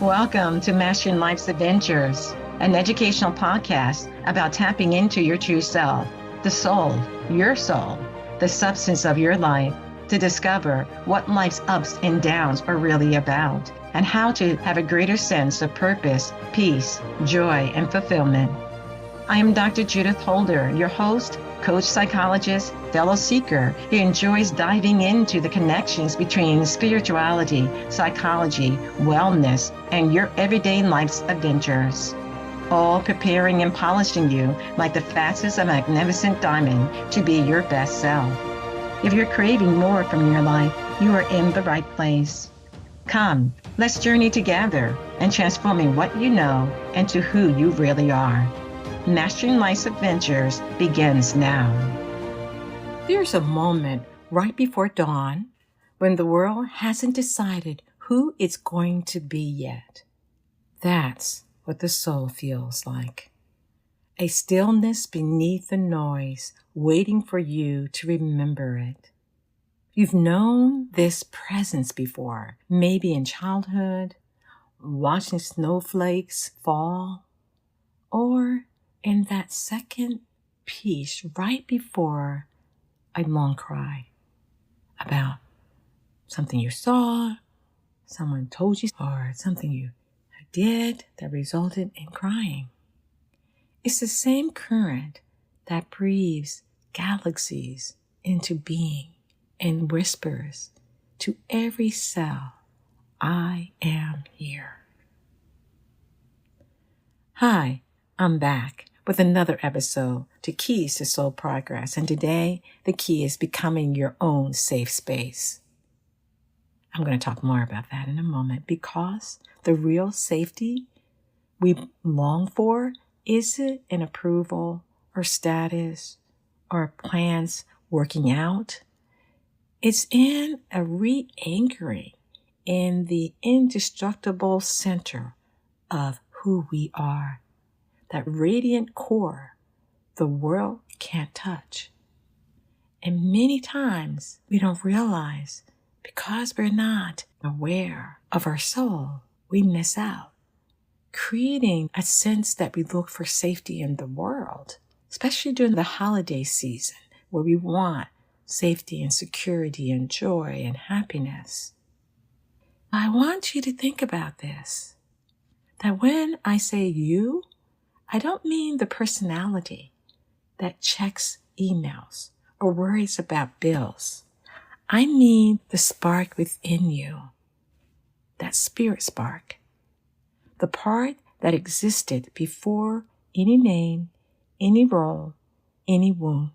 Welcome to Mastering Life's Adventures, an educational podcast about tapping into your true self, the soul, the substance of your life, to discover what life's ups and downs are really about, and how to have a greater sense of purpose, peace, joy, and fulfillment. I am Dr. Judith Holder, your host, coach, psychologist, fellow seeker who enjoys diving into the connections between spirituality, psychology, wellness, and your everyday life's adventures. All preparing and polishing you like the facets of a magnificent diamond to be your best self. If you're craving more from your life, you are in the right place. Come, let's journey together and transforming what you know into who you really are. Mastering Life's Adventures begins now. There's a moment right before dawn when the world hasn't decided who it's going to be yet. That's what the soul feels like. A stillness beneath the noise, waiting for you to remember it. You've known this presence before, maybe in childhood, watching snowflakes fall, or in that second piece right before a long cry about something you saw, someone told you, or something you did that resulted in crying. It's the same current that breathes galaxies into being and whispers to every cell, I am here. Hi, I'm back with another episode to Keys to Soul Progress, and today the key is becoming your own safe space. I'm going to talk more about that in a moment, because the real safety we long for isn't in approval or status or plans working out. It's in a re-anchoring in the indestructible center of who we are. That radiant core the world can't touch. And many times we don't realize, because we're not aware of our soul, we miss out, creating a sense that we look for safety in the world, especially during the holiday season, where we want safety and security and joy and happiness. I want you to think about this, that when I say you, I don't mean the personality that checks emails or worries about bills. I mean the spark within you, that spirit spark, the part that existed before any name, any role, any wound.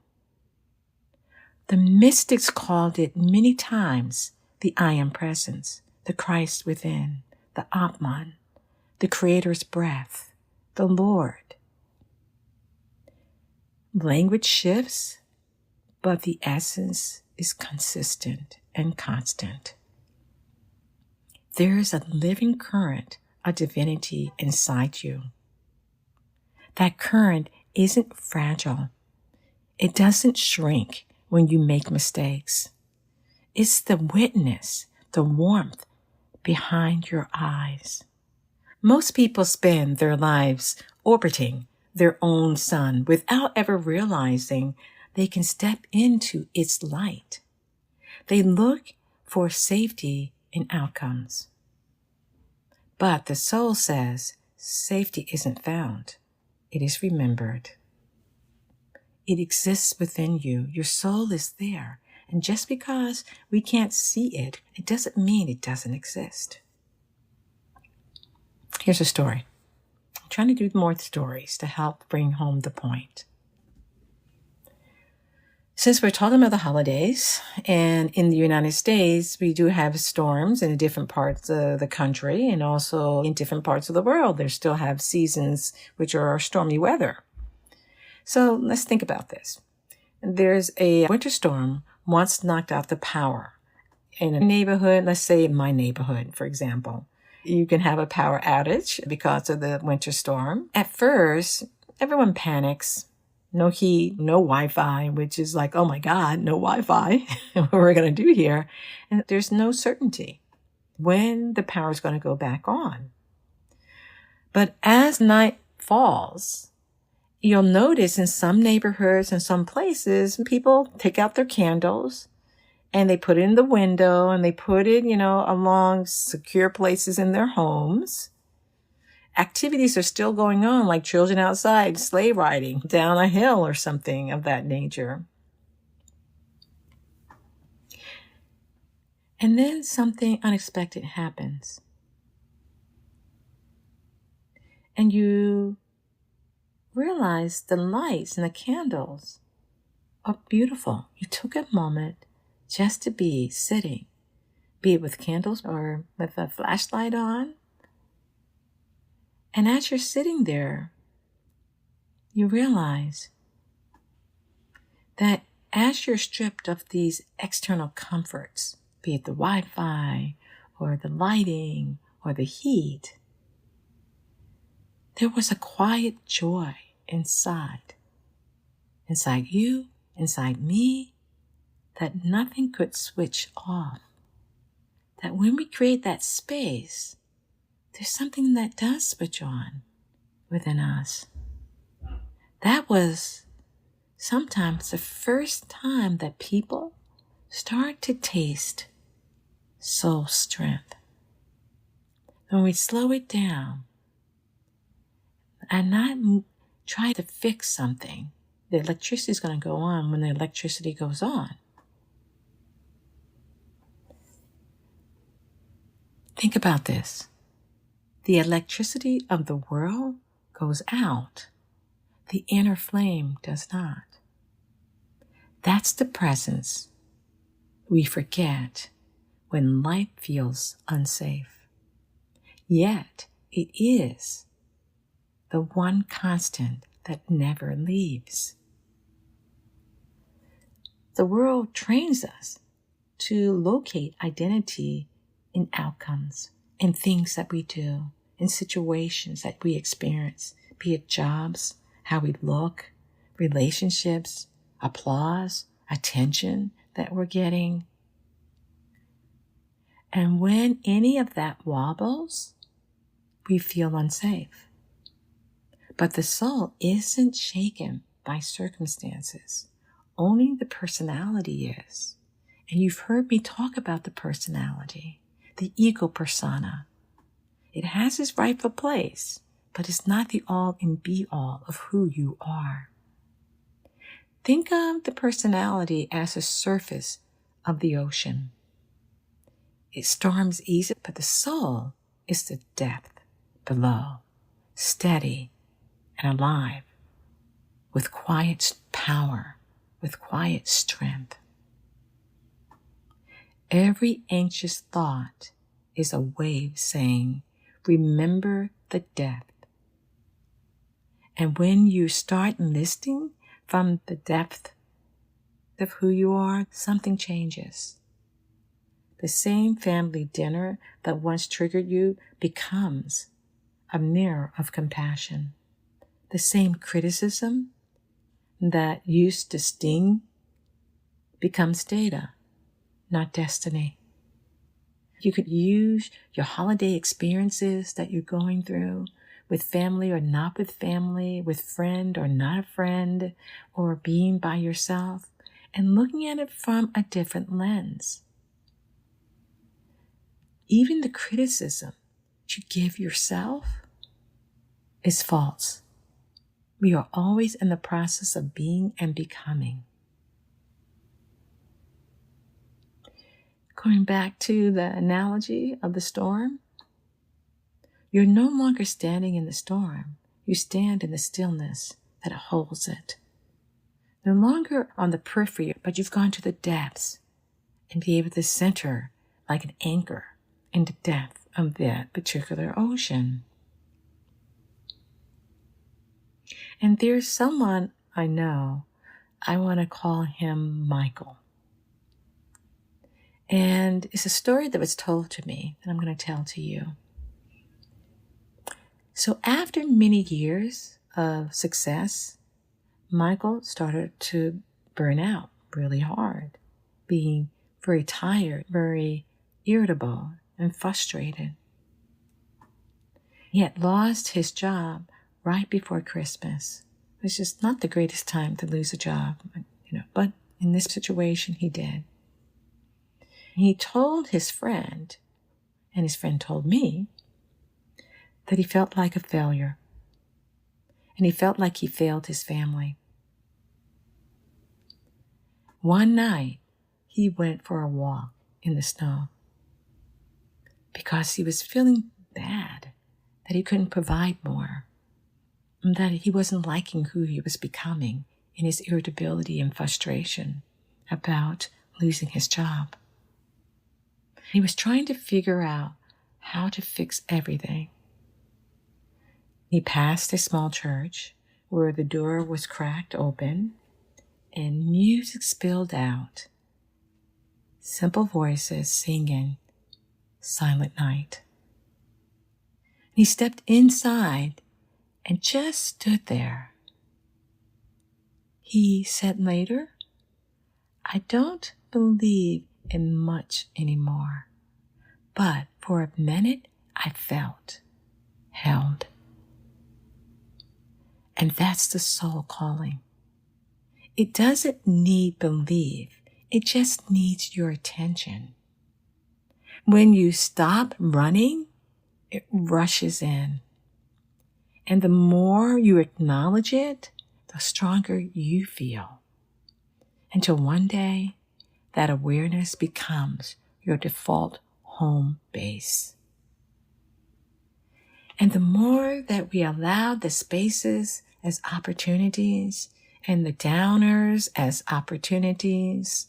The mystics called it many times the I am presence, the Christ within, the Atman, the Creator's breath, the Lord. Language shifts, but the essence is consistent and constant. There is a living current of divinity inside you. That current isn't fragile. It doesn't shrink when you make mistakes. It's the witness, the warmth behind your eyes. Most people spend their lives orbiting their own sun without ever realizing they can step into its light. They look for safety in outcomes. But the soul says safety isn't found. It is remembered. It exists within you. Your soul is there. And just because we can't see it, it doesn't mean it doesn't exist. Here's a story. I'm trying to do more stories to help bring home the point. Since we're talking about the holidays, and in the United States, we do have storms in different parts of the country, and also in different parts of the world, they still have seasons which are stormy weather. So let's think about this. There's a winter storm once knocked out the power in a neighborhood, let's say my neighborhood, for example. You can have a power outage because of the winter storm. At first, everyone panics. No heat, no Wi-Fi, which is like, oh my God, no Wi-Fi. What are we going to do here? And there's no certainty when the power is going to go back on. But as night falls, you'll notice in some neighborhoods and some places, people take out their candles and they put it in the window and they put it, along secure places in their homes. Activities are still going on, like children outside sleigh riding down a hill or something of that nature. And then something unexpected happens. And you realize the lights and the candles are beautiful. You took a moment just to be sitting, be it with candles or with a flashlight on. And as you're sitting there, you realize that as you're stripped of these external comforts, be it the Wi-Fi or the lighting or the heat, there was a quiet joy inside you, inside me, that nothing could switch off. That when we create that space, there's something that does switch on within us. That was sometimes the first time that people start to taste soul strength. When we slow it down and not try to fix something, the electricity is going to go on when the electricity goes on. Think about this. The electricity of the world goes out. The inner flame does not. That's the presence we forget when life feels unsafe. Yet it is the one constant that never leaves. The world trains us to locate identity in outcomes, in things that we do, in situations that we experience, be it jobs, how we look, relationships, applause, attention that we're getting. And when any of that wobbles, we feel unsafe. But the soul isn't shaken by circumstances. Only the personality is. And you've heard me talk about the personality, the ego persona. It has its rightful place, but it's not the all and be all of who you are. Think of the personality as the surface of the ocean. It storms easy, but the soul is the depth below, steady and alive, with quiet power, with quiet strength. Every anxious thought is a wave saying, remember the depth. And when you start listening from the depth of who you are, something changes. The same family dinner that once triggered you becomes a mirror of compassion. The same criticism that used to sting becomes data, not destiny. You could use your holiday experiences that you're going through with family or not with family, with friend or not a friend, or being by yourself, and looking at it from a different lens. Even the criticism you give yourself is false. We are always in the process of being and becoming. Going back to the analogy of the storm, you're no longer standing in the storm. You stand in the stillness that holds it. No longer on the periphery, but you've gone to the depths and be able to center like an anchor in the depth of that particular ocean. And there's someone I know, I want to call him Michael. And it's a story that was told to me that I'm going to tell to you. So after many years of success, Michael started to burn out really hard, being very tired, very irritable and frustrated. He had lost his job right before Christmas, which is not the greatest time to lose a job, but in this situation he did. He told his friend, and his friend told me, that he felt like a failure, and he felt like he failed his family. One night, he went for a walk in the snow because he was feeling bad, that he couldn't provide more, and that he wasn't liking who he was becoming in his irritability and frustration about losing his job. He was trying to figure out how to fix everything. He passed a small church where the door was cracked open and music spilled out. Simple voices singing Silent Night. He stepped inside and just stood there. He said later, "I don't believe in much anymore, but for a minute I felt held." And that's the soul calling. It doesn't need belief. It just needs your attention. When you stop running, it rushes in. And the more you acknowledge it, the stronger you feel. Until one day, that awareness becomes your default home base. And the more that we allow the spaces as opportunities, and the downers as opportunities,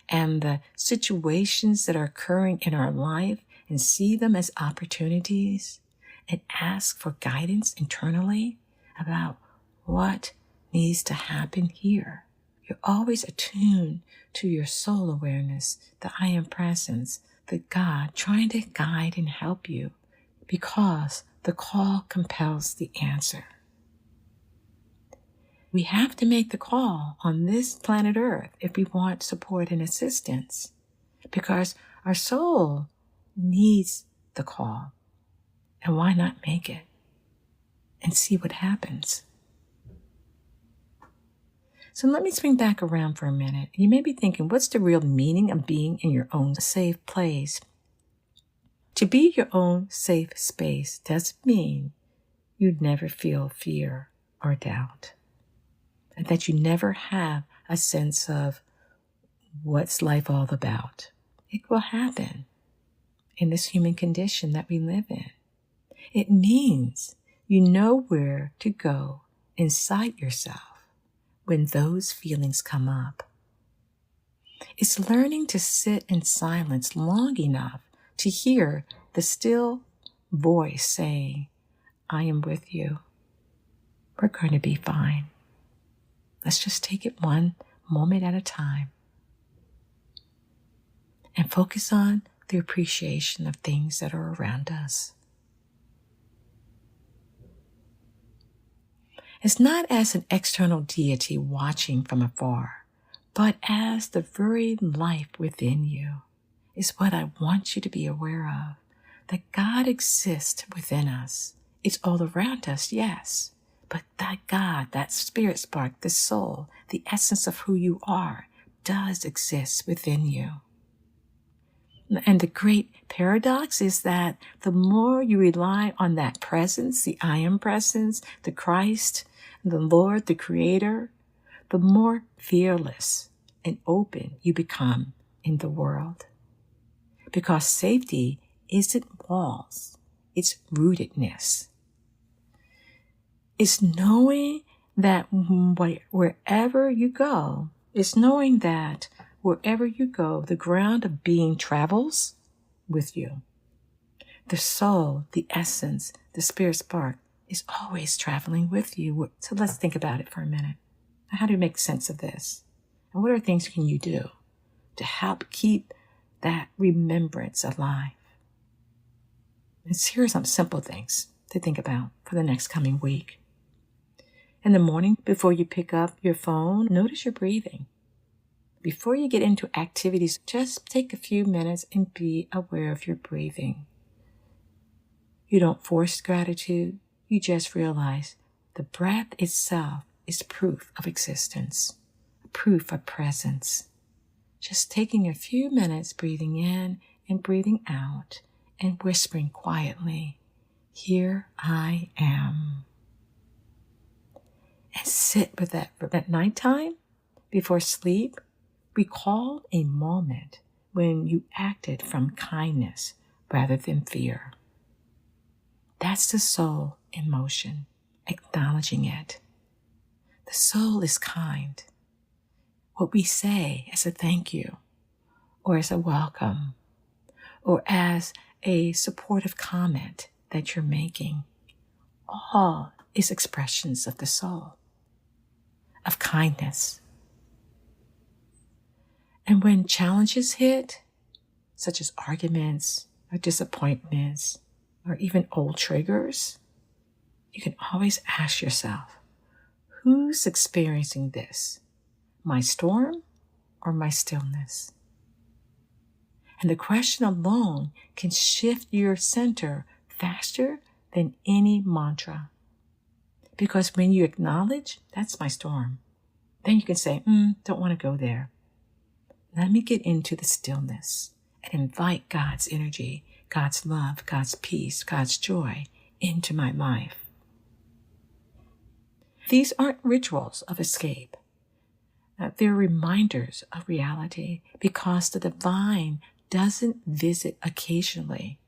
and the situations that are occurring in our life and see them as opportunities, and ask for guidance internally about what needs to happen here. You're always attuned to your soul awareness, the I am presence, the God trying to guide and help you, because the call compels the answer. We have to make the call on this planet Earth if we want support and assistance, because our soul needs the call. And why not make it and see what happens? So let me swing back around for a minute. You may be thinking, what's the real meaning of being in your own safe place? To be your own safe space doesn't mean you'd never feel fear or doubt, and that you never have a sense of what's life all about. It will happen in this human condition that we live in. It means you know where to go inside yourself when those feelings come up. It's learning to sit in silence long enough to hear the still voice saying, "I am with you. We're going to be fine. Let's just take it one moment at a time." And focus on the appreciation of things that are around us. It's not as an external deity watching from afar, but as the very life within you is what I want you to be aware of, that God exists within us. It's all around us, yes, but that God, that spirit spark, the soul, the essence of who you are, does exist within you. And the great paradox is that the more you rely on that presence, the I am presence, the Christ, the Lord, the Creator, the more fearless and open you become in the world. Because safety isn't walls, it's rootedness. It's knowing that wherever you go, the ground of being travels with you. The soul, the essence, the spirit spark is always traveling with you. So let's think about it for a minute. How do you make sense of this? And what are things can you do to help keep that remembrance alive? And here are some simple things to think about for the next coming week. In the morning, before you pick up your phone, notice your breathing. Before you get into activities, just take a few minutes and be aware of your breathing. You don't force gratitude. You just realize the breath itself is proof of existence, proof of presence. Just taking a few minutes breathing in and breathing out and whispering quietly, "Here I am." And sit with that at nighttime before sleep. Recall a moment when you acted from kindness rather than fear. That's the soul in motion, acknowledging it. The soul is kind. What we say as a thank you, or as a welcome, or as a supportive comment that you're making, all is expressions of the soul, of kindness. And when challenges hit, such as arguments or disappointments or even old triggers, you can always ask yourself, who's experiencing this? My storm or my stillness? And the question alone can shift your center faster than any mantra. Because when you acknowledge, that's my storm, then you can say, don't want to go there. Let me get into the stillness and invite God's energy, God's love, God's peace, God's joy into my life. These aren't rituals of escape. They're reminders of reality, because the divine doesn't visit occasionally.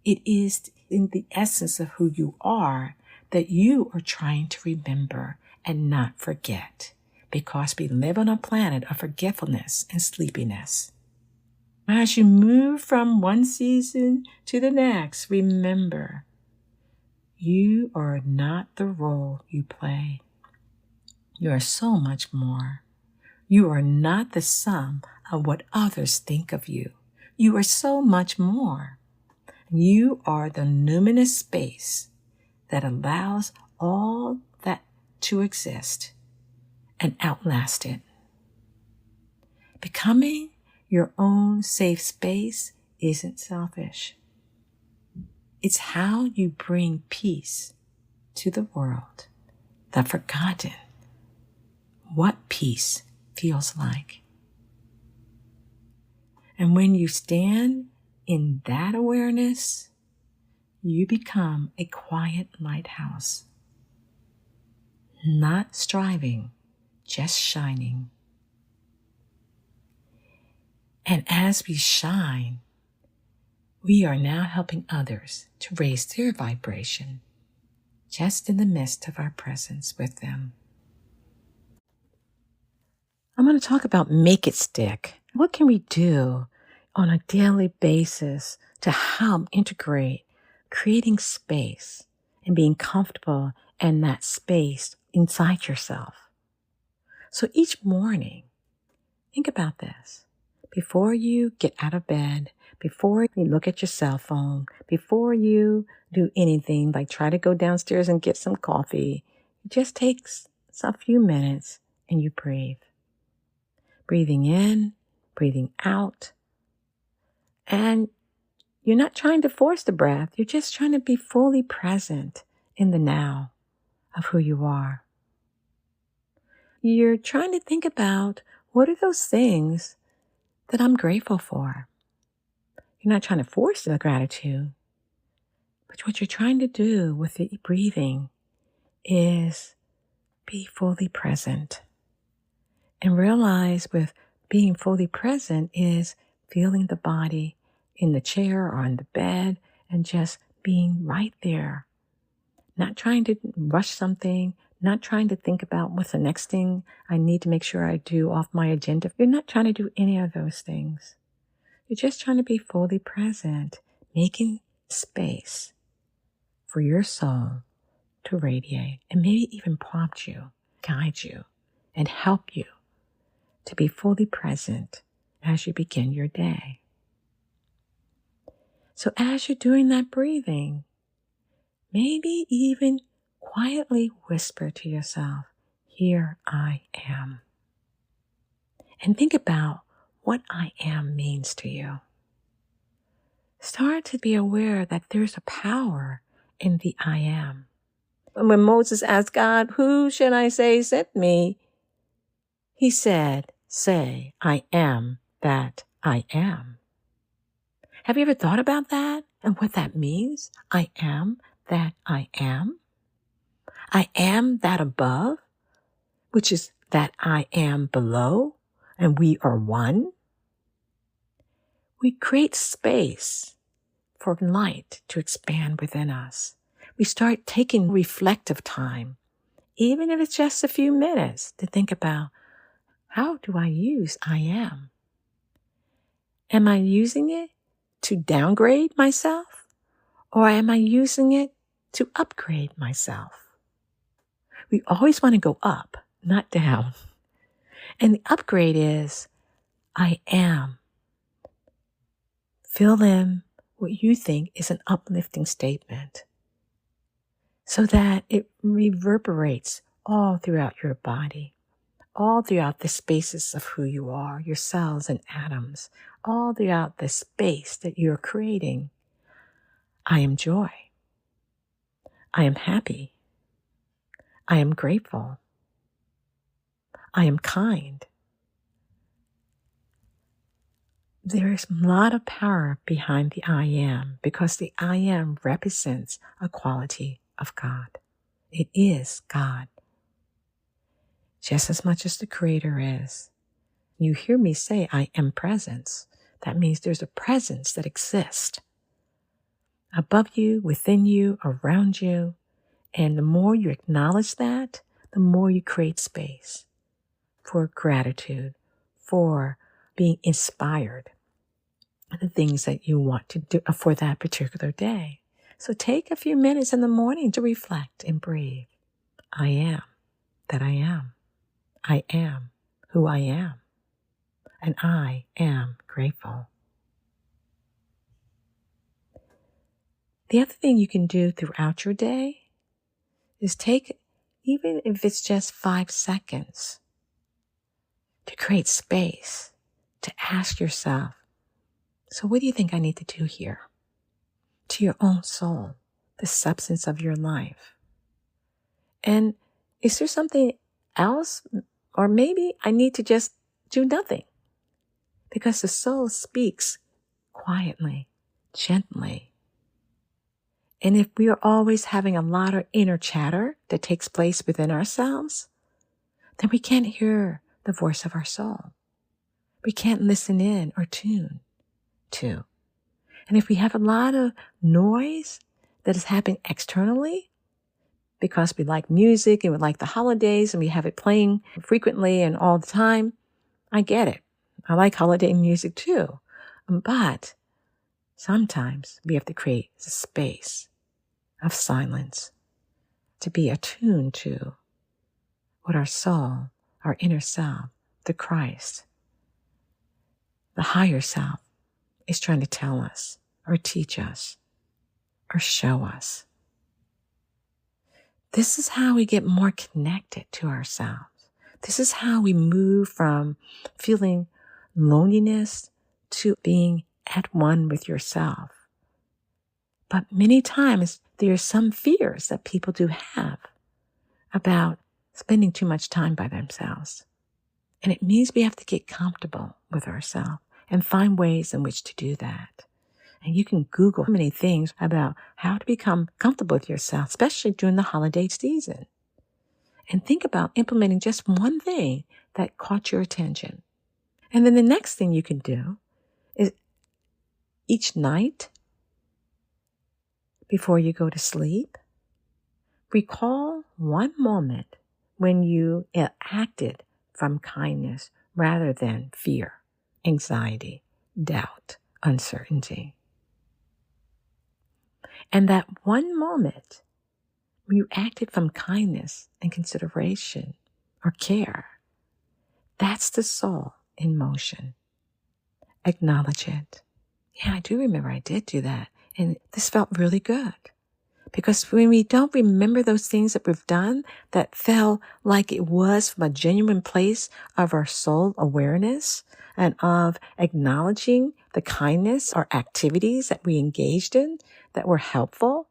It is in the essence of who you are that you are trying to remember and not forget, because we live on a planet of forgetfulness and sleepiness. As you move from one season to the next, remember, you are not the role you play. You are so much more. You are not the sum of what others think of you. You are so much more. You are the luminous space that allows all that to exist and outlast it. Becoming your own safe space isn't selfish. It's how you bring peace to the world, the forgotten, what peace feels like. And when you stand in that awareness, you become a quiet lighthouse, not striving, just shining. And as we shine, we are now helping others to raise their vibration, just in the midst of our presence with them. I'm going to talk about make it stick. What can we do on a daily basis to help integrate creating space and being comfortable in that space inside yourself? So each morning, think about this. Before you get out of bed, before you look at your cell phone, before you do anything like try to go downstairs and get some coffee, it just takes a few minutes and you breathe. Breathing in, breathing out. And you're not trying to force the breath. You're just trying to be fully present in the now of who you are. You're trying to think about, what are those things that I'm grateful for? You're not trying to force the gratitude, but what you're trying to do with the breathing is be fully present. And realize with being fully present is feeling the body in the chair or on the bed and just being right there. Not trying to rush something, not trying to think about what's the next thing I need to make sure I do off my agenda. You're not trying to do any of those things. You're just trying to be fully present, making space for your soul to radiate and maybe even prompt you, guide you, and help you to be fully present as you begin your day. So as you're doing that breathing, maybe even quietly whisper to yourself, "Here I am." And think about what I am means to you. Start to be aware that there's a power in the I am. And when Moses asked God, "Who should I say sent me?" he said, "Say, I am that I am." Have you ever thought about that and what that means? I am that I am. I am that above, which is that I am below, and we are one. We create space for light to expand within us. We start taking reflective time, even if it's just a few minutes, to think about, how do I use I am? Am I using it to downgrade myself, or am I using it to upgrade myself? We always want to go up, not down. And the upgrade is, I am. Fill in what you think is an uplifting statement so that it reverberates all throughout your body, all throughout the spaces of who you are, your cells and atoms, all throughout the space that you're creating. I am joy. I am happy. I am grateful. I am kind. There is a lot of power behind the I am, because the I am represents a quality of God. It is God, just as much as the Creator is. You hear me say, I am presence. That means there's a presence that exists above you, within you, around you. And the more you acknowledge that, the more you create space for gratitude, for being inspired, the things that you want to do for that particular day. So take a few minutes in the morning to reflect and breathe. I am that I am. I am who I am. And I am grateful. The other thing you can do throughout your day is take, even if it's just 5 seconds, to create space, to ask yourself, so what do you think I need to do here? To your own soul, the substance of your life. And is there something else? Or maybe I need to just do nothing. Because the soul speaks quietly, gently. And if we are always having a lot of inner chatter that takes place within ourselves, then we can't hear the voice of our soul. We can't listen in or tune to. And if we have a lot of noise that is happening externally, because we like music and we like the holidays and we have it playing frequently and all the time, I get it. I like holiday music too. But sometimes we have to create a space of silence to be attuned to what our soul, our inner self, the Christ, the higher self is trying to tell us or teach us or show us. This is how we get more connected to ourselves. This is how we move from feeling loneliness to being at one with yourself. But many times there are some fears that people do have about spending too much time by themselves. And it means we have to get comfortable with ourselves and find ways in which to do that. And you can Google many things about how to become comfortable with yourself, especially during the holiday season. And think about implementing just one thing that caught your attention. And then the next thing you can do is each night before you go to sleep, recall one moment when you acted from kindness rather than fear, anxiety, doubt, uncertainty. And that one moment when you acted from kindness and consideration or care, that's the soul in motion. Acknowledge it. Yeah, I do remember I did do that. And this felt really good. Because when we don't remember those things that we've done that felt like it was from a genuine place of our soul awareness and of acknowledging the kindness or activities that we engaged in that were helpful,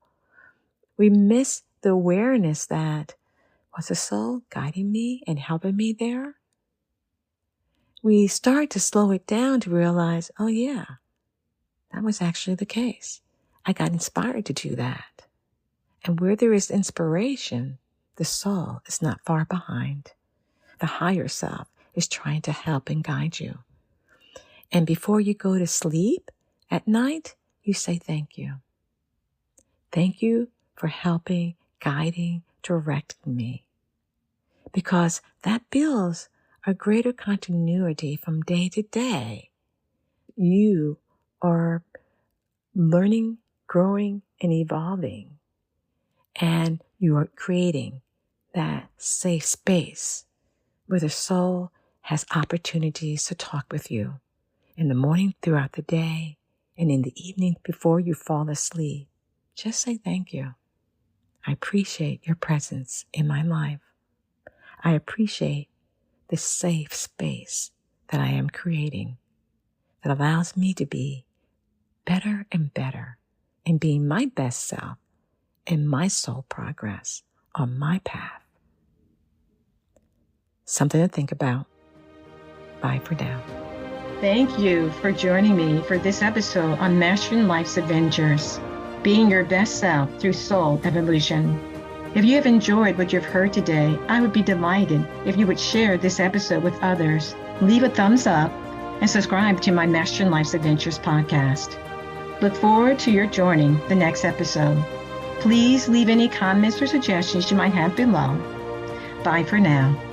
We miss the awareness that, was the soul guiding me and helping me there? We start to slow it down to realize, oh yeah, that was actually the case. I got inspired to do that. And where there is inspiration, the soul is not far behind. The higher self is trying to help and guide you. And before you go to sleep at night, you say thank you. Thank you for helping, guiding, directing me. Because that builds a greater continuity from day to day. You are learning, growing, and evolving. And you are creating that safe space where the soul has opportunities to talk with you in the morning, throughout the day, and in the evening before you fall asleep. Just say thank you. I appreciate your presence in my life. I appreciate this safe space that I am creating that allows me to be better and better in being my best self in my soul progress on my path. Something to think about. Bye for now. Thank you for joining me for this episode on Mastering Life's Adventures, being your best self through soul evolution. If you have enjoyed what you've heard today, I would be delighted if you would share this episode with others, leave a thumbs up, and subscribe to my Mastering Life's Adventures podcast. Look forward to your joining the next episode. Please leave any comments or suggestions you might have below. Bye for now.